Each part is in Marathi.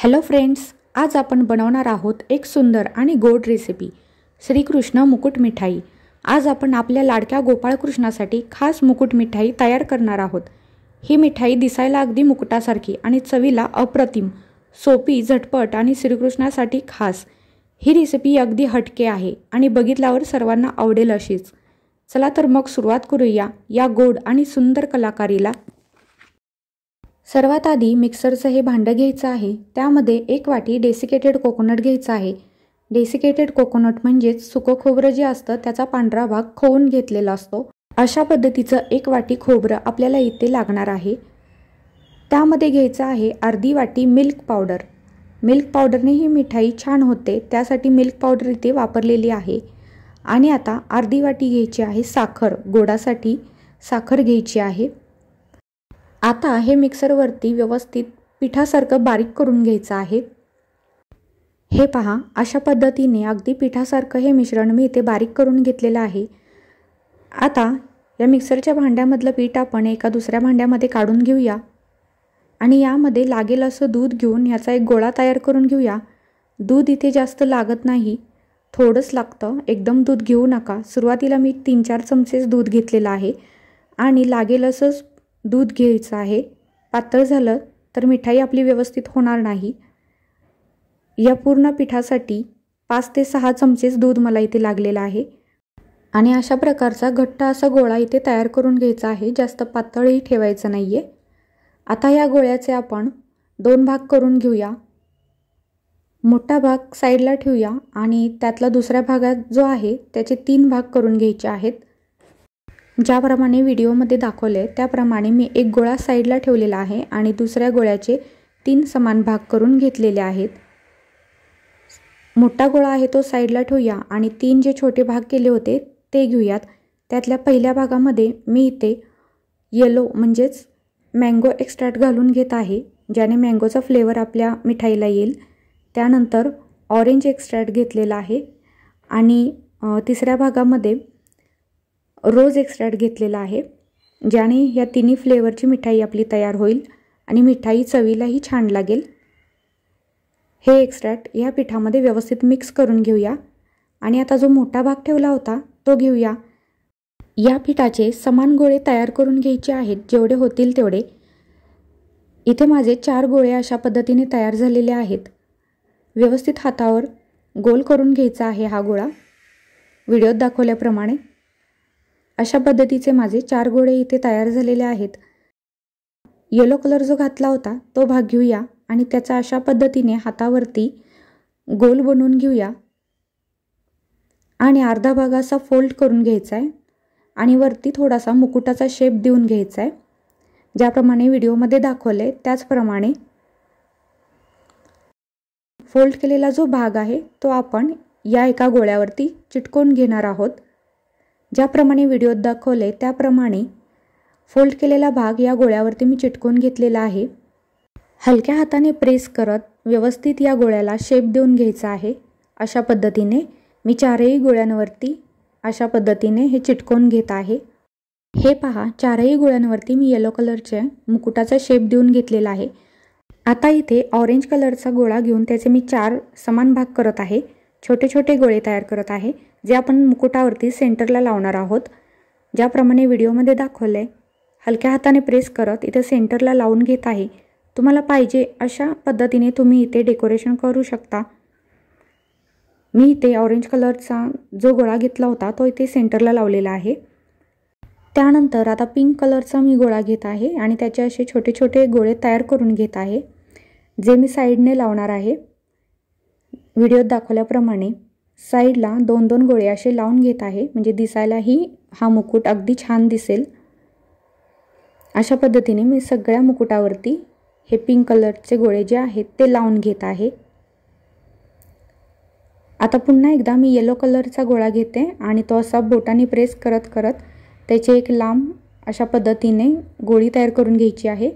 हॅलो फ्रेंड्स, आज आपण बनवणार आहोत एक सुंदर आणि गोड रेसिपी श्रीकृष्ण मुकुट मिठाई। आज आपण आपल्या लाडक्या गोपाळकृष्णासाठी खास मुकुट मिठाई तयार करणार आहोत। ही मिठाई दिसायला अगदी मुकुटासारखी आणि चवीला अप्रतिम, सोपी, झटपट आणि श्रीकृष्णासाठी खास। ही रेसिपी अगदी हटके आहे आणि बघितल्यावर सर्वांना आवडेल अशीच। चला तर मग सुरुवात करूया या गोड आणि सुंदर कलाकारीला। सर्वात आधी मिक्सरचं हे भांडं घ्यायचं आहे। त्यामध्ये 1 वाटी डेसिकेटेड कोकोनट घ्यायचा आहे। डेसिकेटेड कोकोनट म्हणजेच सुकं खोबरं जे असतं त्याचा पांढरा भाग खवून घेतलेला असतो। अशा पद्धतीचं 1 वाटी खोबरं आपल्याला इथे लागणार आहे। त्यामध्ये घ्यायचं आहे अर्धी वाटी मिल्क पावडर। मिल्क पावडरने ही मिठाई छान होते, त्यासाठी मिल्क पावडर इथे वापरलेली आहे। आणि आता अर्धी वाटी घ्यायची आहे साखर, गोडासाठी साखर घ्यायची आहे। आता हे मिक्सरवरती व्यवस्थित पिठासारखं बारीक करून घ्यायचं आहे। हे पहा, अशा पद्धतीने अगदी पिठासारखं हे मिश्रण मी इथे बारीक करून घेतलेलं आहे। आता या मिक्सरच्या भांड्यामधलं पीठ आपण एका दुसऱ्या भांड्यामध्ये काढून घेऊया आणि यामध्ये लागेल असं दूध घेऊन याचा एक गोळा तयार करून घेऊया। दूध इथे जास्त लागत नाही, थोडंच लागतं, एकदम दूध घेऊ नका। सुरुवातीला मी 3-4 चमचेच दूध घेतलेलं आहे आणि लागेल असंच दूध घ्यायचं आहे। पातळ झालं तर मिठाई आपली व्यवस्थित होणार नाही। या पूर्ण पिठासाठी 5 ते 6 चमचेच दूध मला इथे लागलेलं आहे आणि अशा प्रकारचा घट्ट असा गोळा इथे तयार करून घ्यायचा आहे, जास्त पातळही ठेवायचं नाहीये। आता या गोळ्याचे आपण 2 भाग करून घेऊया। मोठा भाग साईडला ठेवूया आणि त्यातला दुसऱ्या भागात जो आहे त्याचे 3 भाग करून घ्यायचे आहेत। ज्याप्रमाणे व्हिडिओमध्ये दाखवले त्याप्रमाणे मी एक गोळा साईडला ठेवलेला आहे आणि दुसऱ्या गोळ्याचे 3 समान भाग करून घेतलेले आहेत। मोठा गोळा आहे तो साईडला ठेवूया आणि 3 जे छोटे भाग केले होते ते घेऊयात। त्यातल्या पहिल्या भागामध्ये मी इथे येलो म्हणजेच मँगो एक्स्ट्रॅक्ट घालून घेत आहे, ज्याने मँगोचा फ्लेवर आपल्या मिठाईला येईल। त्यानंतर ऑरेंज एक्स्ट्रॅक्ट घेतलेला आहे आणि तिसऱ्या भागामध्ये रोज एक्स्ट्रॅक्ट घेतलेला आहे, ज्याने या तिन्ही फ्लेवरची मिठाई आपली तयार होईल आणि मिठाई चवीलाही छान लागेल। हे एक्स्ट्रॅक्ट या पिठामध्ये व्यवस्थित मिक्स करून घेऊया आणि आता जो मोठा भाग ठेवला होता तो घेऊया। या पिठाचे समान गोळे तयार करून घ्यायचे आहेत, जेवढे होतील तेवढे। इथे माझे 4 गोळे अशा पद्धतीने तयार झालेले आहेत। व्यवस्थित हातावर गोल करून घ्यायचा आहे हा गोळा, व्हिडिओत दाखवल्याप्रमाणे। अशा पद्धतीचे माझे 4 गोळे इथे तयार झालेले आहेत। येलो कलर जो घातला होता तो भाग घेऊया आणि त्याचा अशा पद्धतीने हातावरती गोल बनवून घेऊया आणि अर्धा भाग असा फोल्ड करून घ्यायचा आहे आणि वरती थोडासा मुकुटाचा शेप देऊन घ्यायचा आहे। ज्याप्रमाणे व्हिडिओमध्ये दाखवले त्याचप्रमाणे फोल्ड केलेला जो भाग आहे तो आपण या एका गोळ्यावरती चिटकवून घेणार आहोत। ज्याप्रमाणे व्हिडिओत दाखवले त्याप्रमाणे फोल्ड केलेला भाग या गोळ्यावरती मी चिटकवून घेतलेला आहे। हलक्या हाताने प्रेस करत व्यवस्थित या गोळ्याला शेप देऊन घ्यायचा आहे। अशा पद्धतीने मी 4ही गोळ्यांवरती अशा पद्धतीने हे चिटकवून घेत आहे। हे पहा, 4ही गोळ्यांवरती मी येलो कलरचे मुकुटाचा शेप देऊन घेतलेला आहे। आता इथे ऑरेंज कलरचा गोळा घेऊन त्याचे मी 4 समान भाग करत आहे, छोटे छोटे गोळे तयार करत आहे, जे आपण मुकुटावरती सेंटरला लावणार आहोत। ज्याप्रमाणे व्हिडिओमध्ये दाखवले हलक्या हाताने प्रेस करत इथे सेंटरला लावून घेत आहे। तुम्हाला पाहिजे अशा पद्धतीने तुम्ही इथे डेकोरेशन करू शकता। मी इथे ऑरेंज कलरचा जो गोळा घेतला होता तो इथे सेंटरला लावलेला आहे। त्यानंतर आता पिंक कलरचा मी गोळा घेत आहे आणि त्याचे असे छोटे छोटे गोळे तयार करून घेत आहे, जे मी साईडने लावणार आहे। व्हिडिओत दाखवल्याप्रमाणे साईडला 2-2 गोळे असे लावून घेत आहे, म्हणजे दिसायलाही हा मुकुट अगदी छान दिसेल। अशा पद्धतीने मी सगळ्या मुकुटावरती हे पिंक कलरचे गोळे जे आहेत ते लावून घेत आहे। आता पुन्हा एकदा मी येलो कलरचा गोळा घेते आणि तो असा बोटाने प्रेस करत करत त्याचे एक लांब अशा पद्धतीने गोळी तयार करून घ्यायची आहे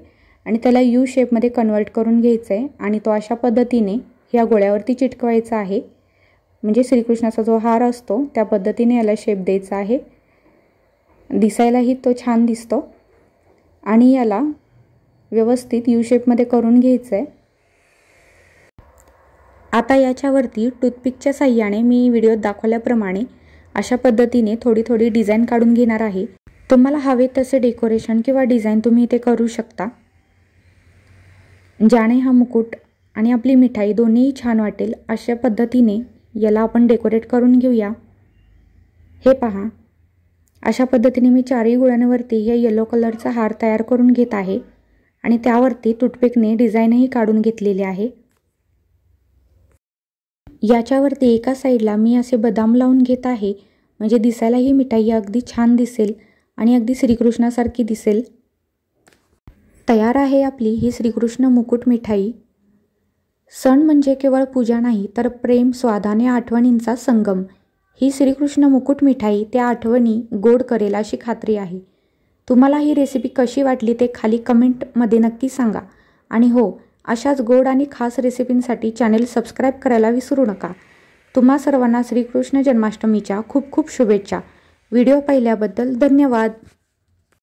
आणि त्याला यू शेपमध्ये कन्वर्ट करून घ्यायचं आहे आणि तो अशा पद्धतीने या गोळ्यावरती चिटकवायचा आहे। म्हणजे श्रीकृष्णाचा जो हार असतो त्या पद्धतीने याला शेप द्यायचा आहे, दिसायलाही तो छान दिसतो। आणि याला व्यवस्थित यू शेपमध्ये करून घ्यायचं आहे। आता याच्यावरती टूथपिकच्या साहाय्याने मी व्हिडिओत दाखवल्याप्रमाणे अशा पद्धतीने थोडी थोडी डिझाईन काढून घेणार आहे। तुम्हाला हवे तसे डेकोरेशन किंवा डिझाईन तुम्ही इथे करू शकता, ज्याने हा मुकुट आणि आपली मिठाई दोन्ही छान वाटेल अशा पद्धतीने याला आपण डेकोरेट करून घेऊया। हे पहा, अशा पद्धतीने मी चारही गुळांवरती हे येलो कलरचा हार तयार करून घेत आहे आणि त्यावरती टूथपिकने डिझाईनही काढून घेतलेली आहे। याच्यावरती एका साईडला मी असे बदाम लावून घेत आहे, म्हणजे दिसायला ही मिठाई अगदी छान दिसेल आणि अगदी श्रीकृष्णासारखी दिसेल। तयार आहे आपली ही श्रीकृष्ण मुकुट मिठाई। सण म्हणजे केवळ पूजा नाही, तर प्रेम, स्वाद आणि आठवणींचा संगम। ही श्रीकृष्ण मुकुट मिठाई त्या आठवणी गोड करेल अशी खात्री आहे। तुम्हाला ही रेसिपी कशी वाटली ते खाली कमेंटमध्ये नक्की सांगा। आणि हो, अशाच गोड आणि खास रेसिपींसाठी चॅनेल सबस्क्राईब करायला विसरू नका। तुम्हा सर्वांना श्रीकृष्ण जन्माष्टमीच्या खूप खूप शुभेच्छा। व्हिडिओ पाहिल्याबद्दल धन्यवाद।